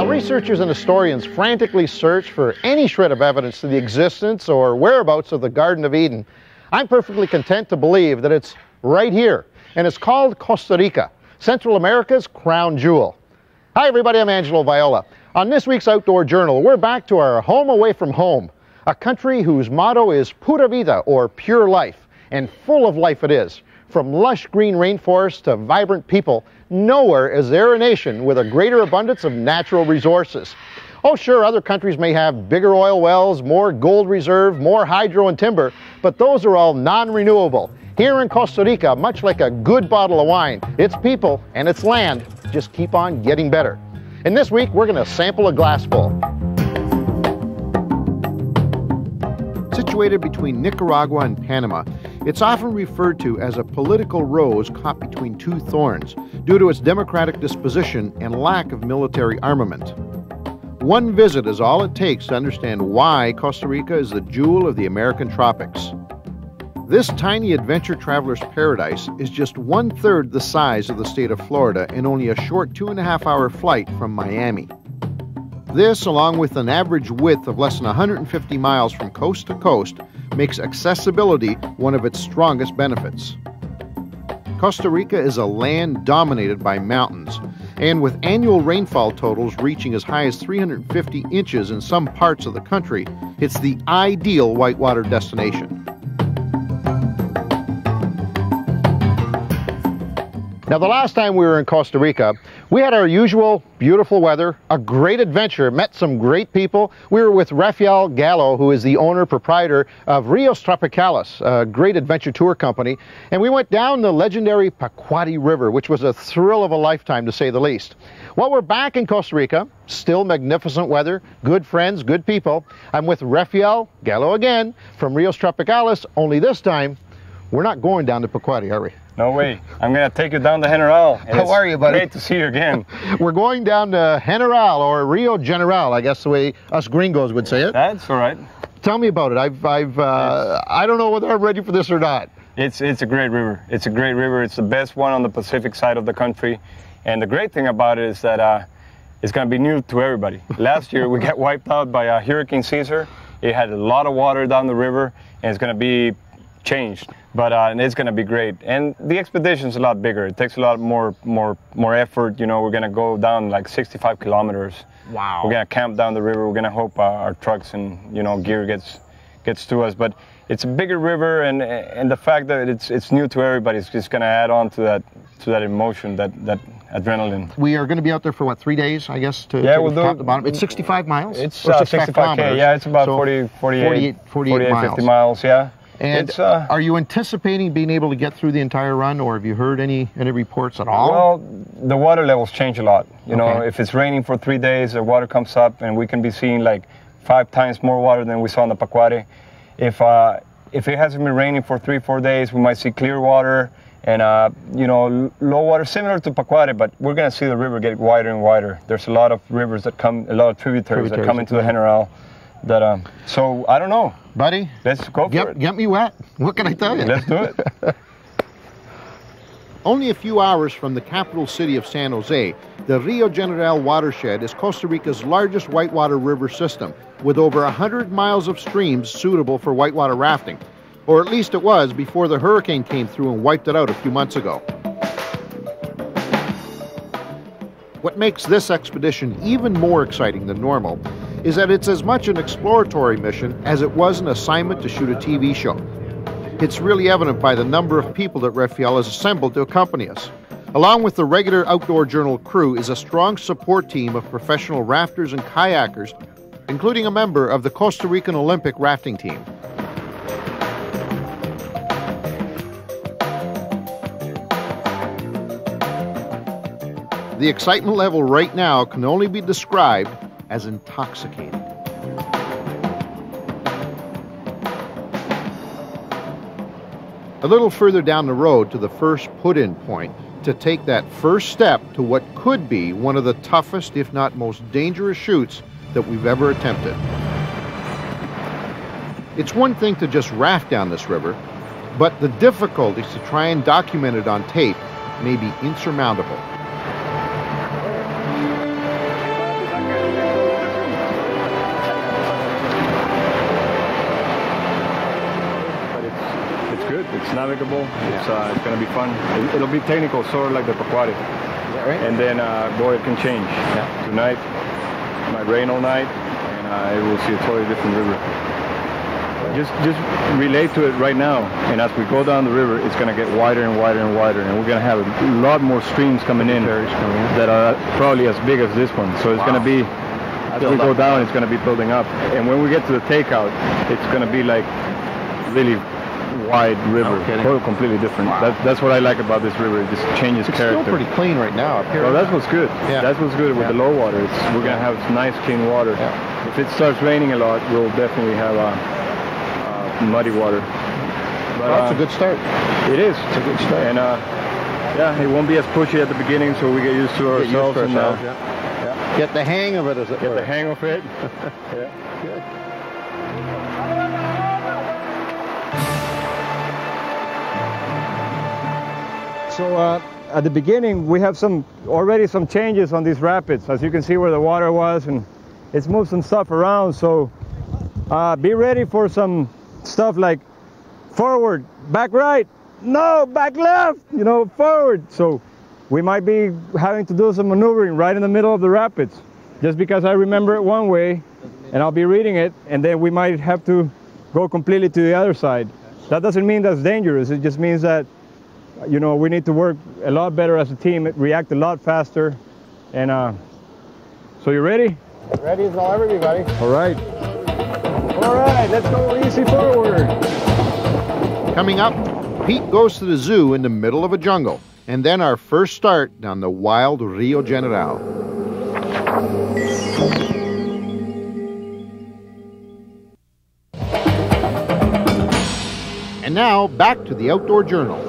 While researchers and historians frantically search for any shred of evidence to the existence or whereabouts of the Garden of Eden, I'm perfectly content to believe that it's right here, and it's called Costa Rica, Central America's crown jewel. Hi everybody, I'm Angelo Viola. On this week's Outdoor Journal, we're back to our home away from home, a country whose motto is Pura Vida, or pure life, and full of life it is. From lush green rainforests to vibrant people, nowhere is there a nation with a greater abundance of natural resources. Oh sure, other countries may have bigger oil wells, more gold reserve, more hydro and timber, but those are all non-renewable. Here in Costa Rica, much like a good bottle of wine, its people and its land just keep on getting better. And this week, we're going to sample a glassful. Situated between Nicaragua and Panama, it's often referred to as a political rose caught between two thorns due to its democratic disposition and lack of military armament. One visit is all it takes to understand why Costa Rica is the jewel of the American tropics. This tiny adventure traveler's paradise is just 1/3 the size of the state of Florida and only a short 2.5-hour flight from Miami. This, along with an average width of less than 150 miles from coast to coast, makes accessibility one of its strongest benefits. Costa Rica is a land dominated by mountains, and with annual rainfall totals reaching as high as 350 inches in some parts of the country, it's the ideal whitewater destination. Now, the last time we were in Costa Rica, we had our usual beautiful weather, a great adventure, met some great people. We were with Rafael Gallo, who is the owner-proprietor of Rios Tropicalis, a great adventure tour company, and we went down the legendary Pacuari River, which was a thrill of a lifetime, to say the least. Well, we're back in Costa Rica, still magnificent weather, good friends, good people. I'm with Rafael Gallo again from Rios Tropicalis, only this time, we're not going down to Pacuari, are we? No way. I'm going to take you down to General. How are you, buddy? Great to see you again. We're going down to General, or Rio General, I guess the way us gringos would say it. That's all right. Tell me about it. I don't know whether I'm ready for this or not. It's a great river. It's a great river. It's the best one on the Pacific side of the country. And the great thing about it is that it's going to be new to everybody. Last year, we got wiped out by Hurricane Caesar. It had a lot of water down the river, and it's going to be changed, but it's going to be great. And the expedition's a lot bigger. It takes a lot more effort. You know, we're going to go down like 65 kilometers. Wow. We're going to camp down the river. We're going to hope our trucks and gear gets to us. But it's a bigger river, and the fact that it's new to everybody is just going to add on to that emotion, that adrenaline. We are going to be out there for what, 3 days, I guess, to we'll top to bottom. It's 65 miles. It's 65K. Yeah, it's about 48, 50 miles. Yeah. And are you anticipating being able to get through the entire run, or have you heard any reports at all? Well, the water levels change a lot. You know, if it's raining for 3 days, the water comes up, and we can be seeing like 5 times more water than we saw in the Pacuari. If it hasn't been raining for 3-4 days, we might see clear water and low water, similar to Pacuari, but we're going to see the river get wider and wider. There's a lot of rivers that come, a lot of tributaries that come into the General. So I don't know, buddy. Let's go for it. Get me wet. What can I tell you? Let's do it. Only a few hours from the capital city of San Jose, the Rio General watershed is Costa Rica's largest whitewater river system, with over 100 miles of streams suitable for whitewater rafting, or at least it was before the hurricane came through and wiped it out a few months ago. What makes this expedition even more exciting than normal is that it's as much an exploratory mission as it was an assignment to shoot a TV show. It's really evident by the number of people that Rafael has assembled to accompany us. Along with the regular Outdoor Journal crew is a strong support team of professional rafters and kayakers, including a member of the Costa Rican Olympic rafting team. The excitement level right now can only be described as intoxicating. A little further down the road to the first put-in point to take that first step to what could be one of the toughest, if not most dangerous shoots that we've ever attempted. It's one thing to just raft down this river, but the difficulties to try and document it on tape may be insurmountable. It's navigable. It's going to be fun. It'll be technical, sort of like the Pacuari. Is that right? And then, boy, it can change. Yeah. Tonight, it might rain all night, and it will see a totally different river. Just relate to it right now, and as we go down the river, it's going to get wider and wider and wider, and we're going to have a lot more streams coming in that are probably as big as this one. So it's going to be, as we go down, it's going to be building up. And when we get to the takeout, it's going to be like really wide river, completely different. Wow. That's what I like about this river. It just changes character. It's still pretty clean right now up here. Well, that's what's good. Yeah. That's what's good with the low water. We're going to have nice, clean water. Yeah. If it starts raining a lot, we'll definitely have muddy water. But, well, it's a good start. It is. It's a good start. And yeah, it won't be as pushy at the beginning, so we get used to ourselves. Get the hang of it, as it were. Get the hang of it. Yeah. Good. So at the beginning, we have already some changes on these rapids. As you can see where the water was, and it's moved some stuff around. So be ready for some stuff like forward, back right, no, back left, forward. So we might be having to do some maneuvering right in the middle of the rapids, just because I remember it one way and I'll be reading it, and then we might have to go completely to the other side. That doesn't mean that's dangerous. It just means that, we need to work a lot better as a team, react a lot faster. And so you ready? Ready as I'll ever be, buddy. All right. All right, let's go easy forward. Coming up, Pete goes to the zoo in the middle of a jungle, and then our first start down the wild Rio General. And now, back to the Outdoor Journal.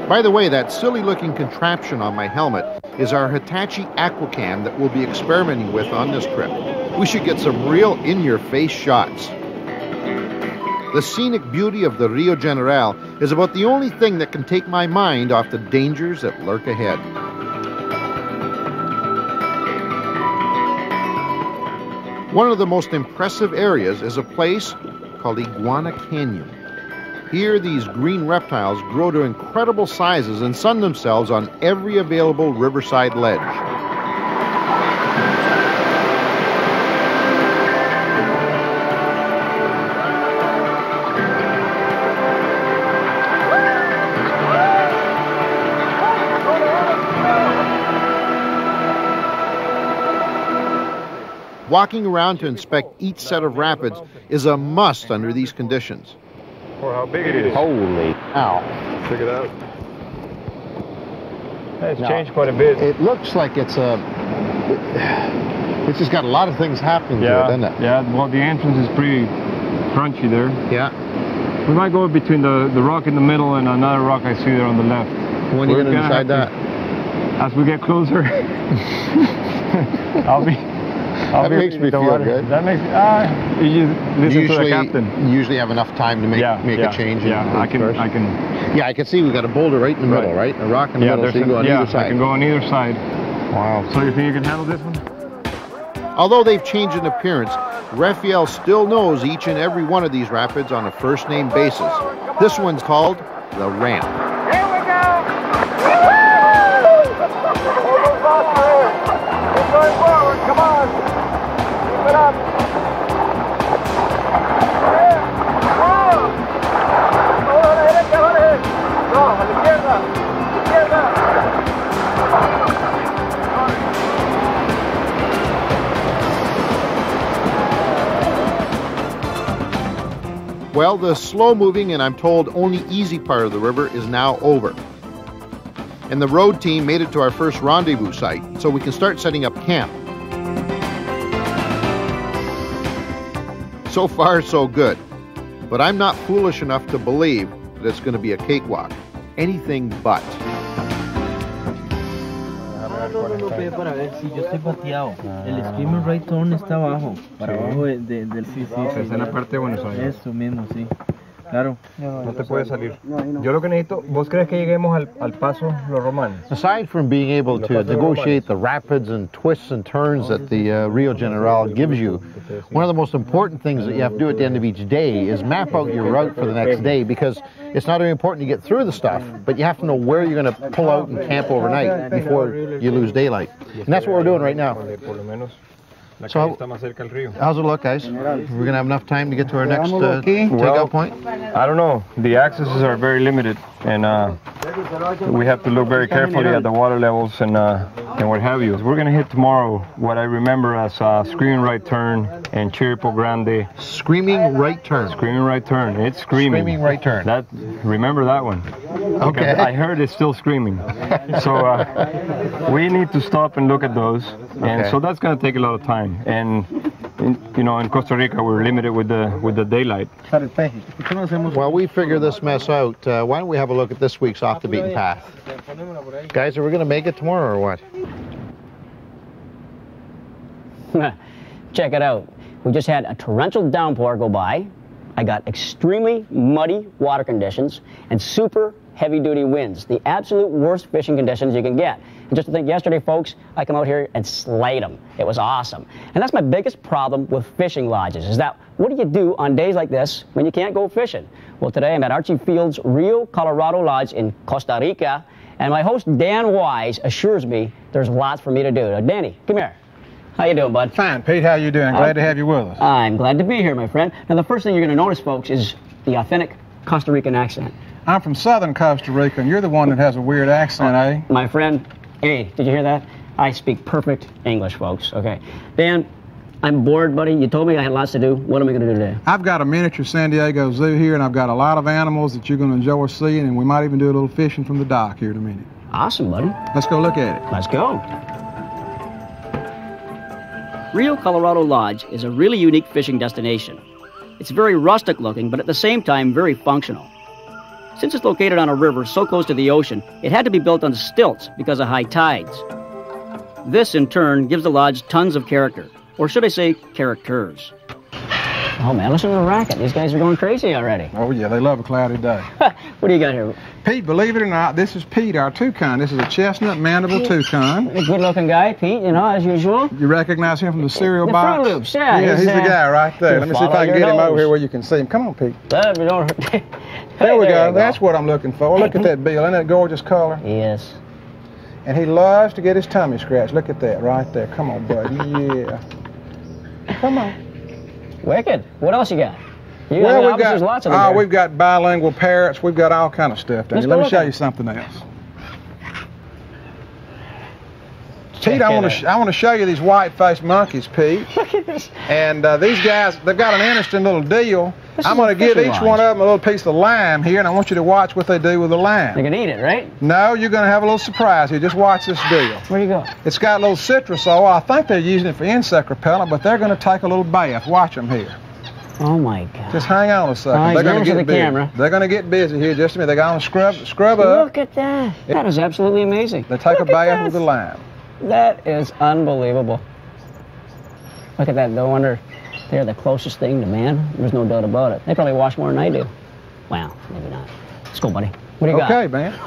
By the way, that silly-looking contraption on my helmet is our Hitachi Aquacam that we'll be experimenting with on this trip. We should get some real in-your-face shots. The scenic beauty of the Rio General is about the only thing that can take my mind off the dangers that lurk ahead. One of the most impressive areas is a place called Iguana Canyon. Here, these green reptiles grow to incredible sizes and sun themselves on every available riverside ledge. Walking around to inspect each set of rapids is a must under these conditions. For how big it is. Holy cow. Check it out. It's changed quite a bit. It looks like it's just got a lot of things happening to it, doesn't it? Yeah, well, the entrance is pretty crunchy there. Yeah. We might go between the rock in the middle and another rock I see there on the left. When are you going to decide that? As we get closer. That makes me feel good. That makes you just listen to the captain. You usually have enough time to make a change. I can. Yeah, I can see we've got a boulder right in the middle, right? A rock in the middle, so you can go on either side. I can go on either side. Wow. So you think you can handle this one? Although they've changed in appearance, Raphael still knows each and every one of these rapids on a first-name basis. This one's called the Ramp. Here we go! Woo-hoo! Almost off here. Keep going forward, come on. Keep it up. Todo a la derecha, vale. No, a la izquierda. Izquierda. Well, the slow-moving and I'm told only easy part of the river is now over. And the road team made it to our first rendezvous site, so we can start setting up camp. So far, so good. But I'm not foolish enough to believe that it's going to be a cakewalk. Anything but. No, para ver si yo estoy bateado. El skimmer right turn está abajo, para abajo del sí. Es en la parte de Buenos Aires. Eso mismo, sí. Claro. No te puedes salir. Yo lo que necesito, ¿vos crees que lleguemos al paso los romanos? Aside from being able to negotiate the rapids and twists and turns that the Rio General gives you, one of the most important things that you have to do at the end of each day is map out your route for the next day, because it's not only important to get through the stuff, but you have to know where you're going to pull out and camp overnight before you lose daylight. And that's what we're doing right now. So, how's it look, guys? We're going to have enough time to get to our next takeout point? I don't know. The accesses are very limited, and we have to look very carefully at the water levels and what have you. We're going to hit tomorrow what I remember as Screaming Right Turn and Chiripo Grande. Screaming Right Turn. Screaming Right Turn. It's screaming. Screaming Right Turn. Remember that one. Okay. I heard it's still screaming. So we need to stop and look at those. And so that's going to take a lot of time. And in Costa Rica, we're limited with the daylight. While we figure this mess out, why don't we have a look at this week's Off the Beaten Path? Guys, are we going to make it tomorrow or what? Check it out. We just had a torrential downpour go by. I got extremely muddy water conditions and super heavy-duty winds, the absolute worst fishing conditions you can get. And just to think, yesterday, folks, I come out here and slayed them. It was awesome. And that's my biggest problem with fishing lodges, is that what do you do on days like this when you can't go fishing? Well, today I'm at Archie Field's Rio Colorado Lodge in Costa Rica, and my host, Dan Wise, assures me there's lots for me to do. Now, Danny, come here. How you doing, bud? Fine, Pete. How you doing? Glad to have you with us. I'm glad to be here, my friend. Now, the first thing you're going to notice, folks, is the authentic Costa Rican accent. I'm from southern Costa Rica, and you're the one that has a weird accent, eh? My friend, hey, did you hear that? I speak perfect English, folks. Okay. Dan, I'm bored, buddy. You told me I had lots to do. What am I going to do today? I've got a miniature San Diego zoo here, and I've got a lot of animals that you're going to enjoy seeing, and we might even do a little fishing from the dock here in a minute. Awesome, buddy. Let's go look at it. Let's go. Rio Colorado Lodge is a really unique fishing destination. It's very rustic looking, but at the same time very functional. Since it's located on a river so close to the ocean, it had to be built on stilts because of high tides. This, in turn, gives the lodge tons of character, or should I say, characters. Oh man, listen to the racket. These guys are going crazy already. Oh yeah, they love a cloudy day. What do you got here? Pete, believe it or not, this is Pete, our toucan. This is a chestnut mandible toucan. A good-looking guy, Pete, as usual. You recognize him from the cereal the box? Fruit Loops, yeah. Yeah, he's the guy right there. Let me see if I can get him over here where you can see him. Come on, Pete. There we go. That's what I'm looking for. Look at that bill. Isn't that gorgeous color? Yes. And he loves to get his tummy scratched. Look at that right there. Come on, buddy. Yeah. Come on. Wicked. What else you got? Well, there's lots of them. We've got bilingual parrots. We've got all kind of stuff down here. Let me show you something else. Pete, I want to show you these white-faced monkeys, Pete. Look at this. And these guys, they've got an interesting little deal. I'm going to give each one of them a little piece of lime here, and I want you to watch what they do with the lime. They can eat it, right? No, you're going to have a little surprise here. Just watch this deal. Where do you go? It's got a little citrus oil. I think they're using it for insect repellent, but they're going to take a little bath. Watch them here. Oh my God! Just hang on a second. They're going to get busy. Camera. They're going to get busy here. Just a minute. They're going to scrub up. Look at that! That is absolutely amazing. They take a bath with the lime. That is unbelievable. Look at that. No wonder they're the closest thing to man. There's no doubt about it. They probably wash more than I do. Well, maybe not. Let's go, buddy. What do you got? Okay, man.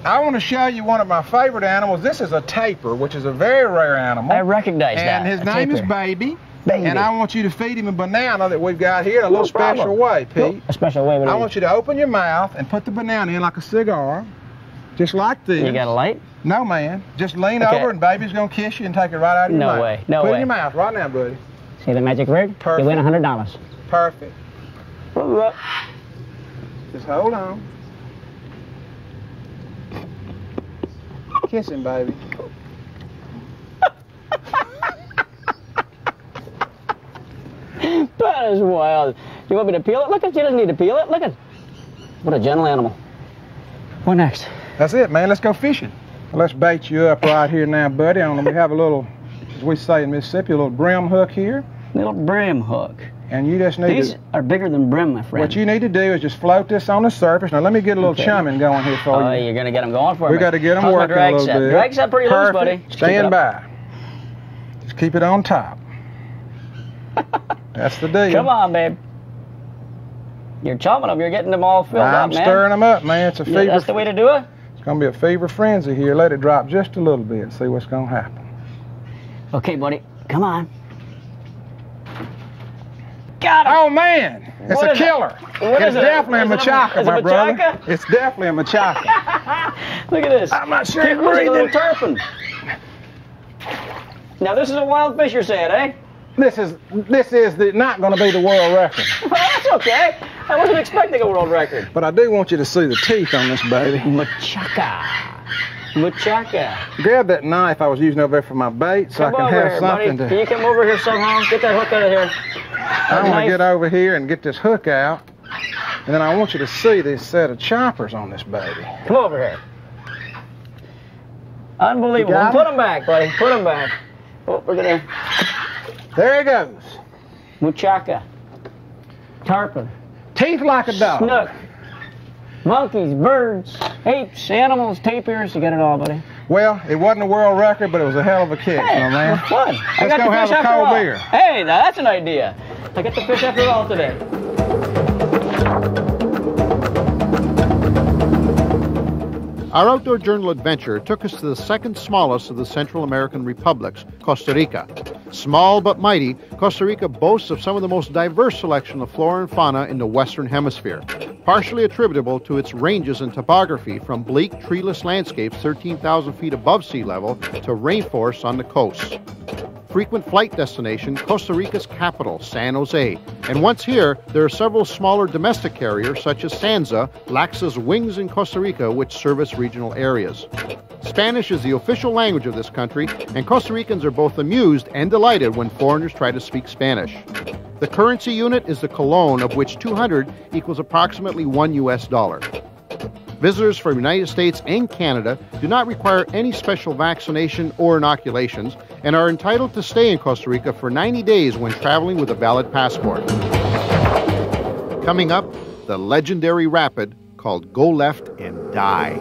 I want to show you one of my favorite animals. This is a tapir, which is a very rare animal. I recognize that. And his name is Baby. And I want you to feed him a banana that we've got here in a little special way, Pete. A special way? I want you to open your mouth and put the banana in like a cigar, just like this. You got a light? No, man. Just lean over and Baby's going to kiss you and take it right out of your mouth. No way. No way. Put it in your mouth right now, buddy. See the magic word? Perfect. You win $100. Perfect. Just hold on. Kiss him, baby. That is wild. You want me to peel it? Look at, she doesn't need to peel it. Look at, what a gentle animal. What next? That's it, man. Let's go fishing. Let's bait you up right here now, buddy. We have a little, as we say in Mississippi, a little brim hook here. Little brim hook. And you just need These are bigger than brim, my friend. What you need to do is just float this on the surface. Now let me get a little chumming going here for you. Oh, you're going to get them going for me. We got to get them working a little bit. Drag set pretty loose, buddy. Stand by. Just keep it on top. That's the deal. Come on, babe. You're chomping them. You're getting them all filled up, man. I'm stirring them up, man. It's a fever. That's the way to do it? It's going to be a fever frenzy here. Let it drop just a little bit. See what's going to happen. Okay, buddy. Come on. Got him. Oh, man. It's a killer. It's definitely a machaca, my brother. It's definitely a machaca. Look at this. I'm not sure you're breathing. Tarpon. Now, this is a wild fish, you're saying, eh? This is not going to be the world record. Well, that's okay. I wasn't expecting a world record. But I do want you to see the teeth on this baby. Machaca. Machaca. Grab that knife I was using over there for my bait so I can have something to... Can you come over here somehow? Get that hook out of here. I want to get over here and get this hook out. And then I want you to see this set of choppers on this baby. Come over here. Unbelievable. Put them back, buddy. Put them back. Oh, we're going to... There he goes. Machaca. Tarpon. Teeth like a dog. Snook. Monkeys, birds, apes, animals, tapirs. You got it all, buddy. Well, it wasn't a world record, but it was a hell of a kick, hey, my man. It was fun. Let's go have a cold beer. Hey, now that's an idea. I got the fish after all today. Our outdoor journal adventure took us to the second smallest of the Central American republics, Costa Rica. Small but mighty, Costa Rica boasts of some of the most diverse selection of flora and fauna in the Western Hemisphere, partially attributable to its ranges and topography from bleak, treeless landscapes 13,000 feet above sea level to rainforests on the coast. Frequent flight destination, Costa Rica's capital, San Jose. And once here, there are several smaller domestic carriers such as Sanza, Laxa's Wings in Costa Rica, which service regional areas. Spanish is the official language of this country, and Costa Ricans are both amused and delighted when foreigners try to speak Spanish. The currency unit is the colon, of which 200 equals approximately $1 US. Visitors from the United States and Canada do not require any special vaccination or inoculations and are entitled to stay in Costa Rica for 90 days when traveling with a valid passport. Coming up, the legendary rapid called Go Left and Die.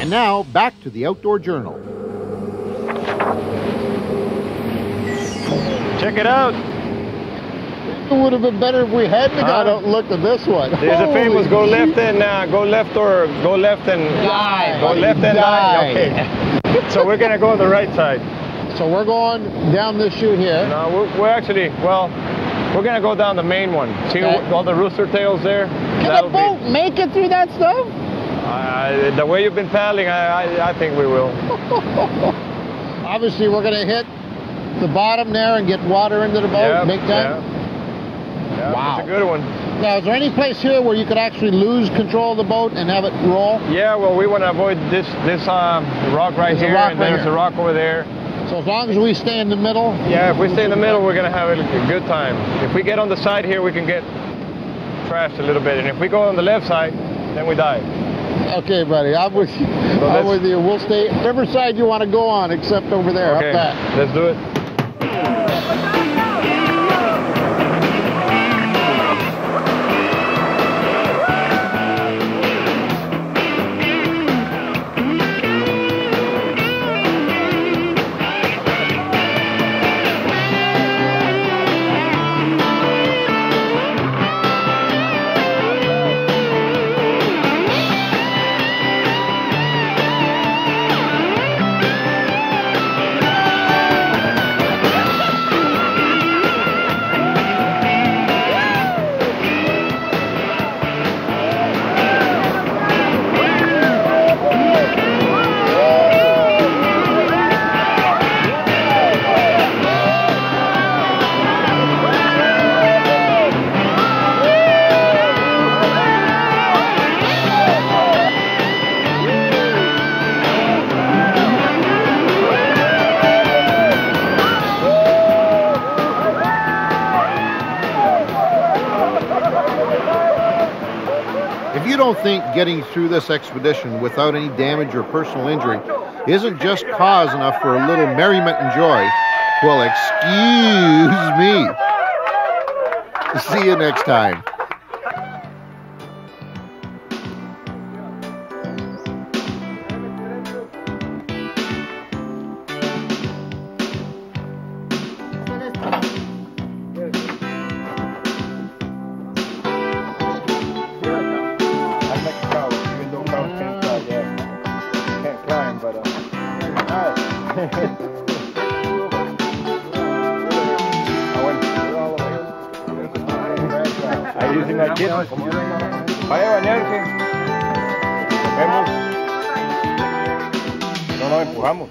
And now, back to the Outdoor Journal. Check it out. It would have been better if we hadn't got out and looked at this one. There's a famous go left and die. Go left and die. Okay. So we're gonna go on the right side. So we're going down this chute here. No, we're actually, well, we're gonna go down the main one. See all the rooster tails there? Can the boat make it through that stuff? The way you've been paddling, I think we will. Obviously, we're gonna hit the bottom there and get water into the boat, big time? Yeah, wow. That's a good one. Now, is there any place here where you could actually lose control of the boat and have it roll? Yeah, well, we want to avoid this rock right here, and there's a rock over there. So as long as we stay in the middle? Yeah, if we stay in the middle, we're going to have a good time. If we get on the side here, we can get trashed a little bit, and if we go on the left side, then we die. Okay, buddy, I'm with you. So I'm with you. We'll stay whatever side you want to go on, except over there, okay, up that. Let's do it. If you don't think getting through this expedition without any damage or personal injury isn't just cause enough for a little merriment and joy, well, excuse me. See you next time. Ahí dicen aquí. Vaya a bañarse. Nos vemos. No nos empujamos.